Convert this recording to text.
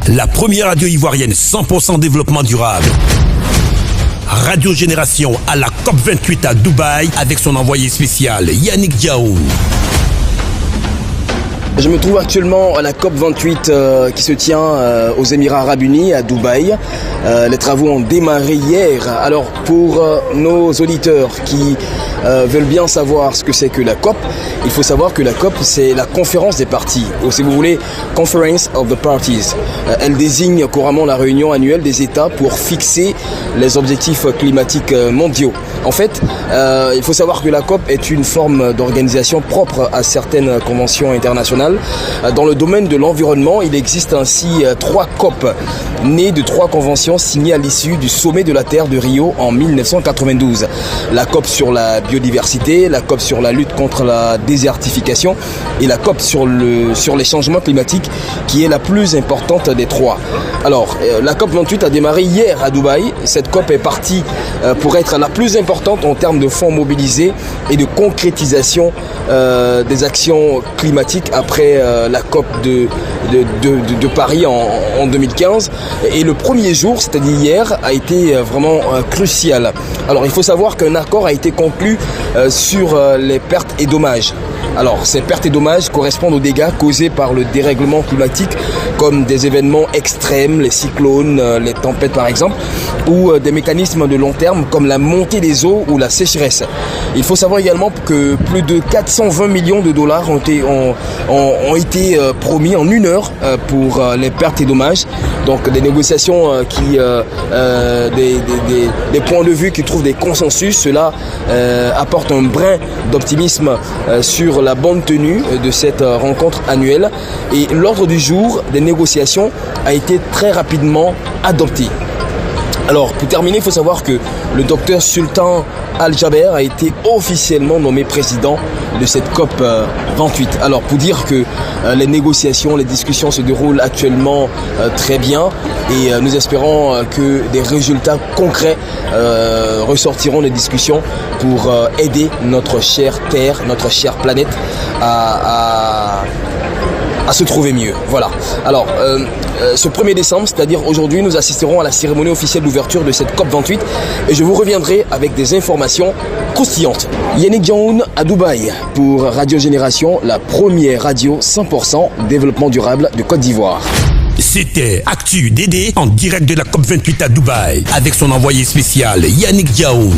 la première radio ivoirienne 100% développement durable. Radio Génération à la COP28 à Dubaï avec son envoyé spécial Yannick Diaoun. Je me trouve actuellement à la COP28 qui se tient aux Émirats Arabes Unis, à Dubaï. Les travaux ont démarré hier. Alors pour nos auditeurs qui veulent bien savoir ce que c'est que la COP, il faut savoir que la COP c'est la conférence des parties, ou si vous voulez, Conference of the Parties. Elle désigne couramment la réunion annuelle des États pour fixer les objectifs climatiques mondiaux. En fait, il faut savoir que la COP est une forme d'organisation propre à certaines conventions internationales. Dans le domaine de l'environnement, il existe ainsi 3 COP, nées de 3 conventions signées à l'issue du sommet de la Terre de Rio en 1992. La COP sur la biodiversité, la COP sur la lutte contre la désertification et la COP sur les changements climatiques, qui est la plus importante des 3. Alors, la COP 28 a démarré hier à Dubaï. Cette COP est partie pour être la plus importante en termes de fonds mobilisés et de concrétisation des actions climatiques après la COP de Paris en 2015. Et le premier jour, c'est-à-dire hier, a été vraiment crucial. Alors il faut savoir qu'un accord a été conclu sur les pertes et dommages. Alors ces pertes et dommages correspondent aux dégâts causés par le dérèglement climatique, comme des événements extrêmes, les cyclones, les tempêtes par exemple, ou des mécanismes de long terme comme la montée des eaux ou la sécheresse. Il faut savoir également que plus de 420 millions de dollars ont été promis en 1 heure pour les pertes et dommages. Donc des négociations des points de vue qui trouvent des consensus. Cela apporte un brin d'optimisme sur la bonne tenue de cette rencontre annuelle. Et l'ordre du jour des négociations a été très rapidement adopté. Alors, pour terminer, il faut savoir que le docteur Sultan Al-Jaber a été officiellement nommé président de cette COP 28. Alors, pour dire que les négociations, les discussions se déroulent actuellement très bien et nous espérons que des résultats concrets ressortiront des discussions pour aider notre chère Terre, notre chère planète à se trouver mieux. Voilà. Alors, ce 1er décembre, c'est-à-dire aujourd'hui, nous assisterons à la cérémonie officielle d'ouverture de cette COP28 et je vous reviendrai avec des informations croustillantes. Yannick Diaoun à Dubaï pour Radio Génération, la première radio 100% développement durable de Côte d'Ivoire. C'était Actu Dédé en direct de la COP28 à Dubaï avec son envoyé spécial Yannick Diaoun.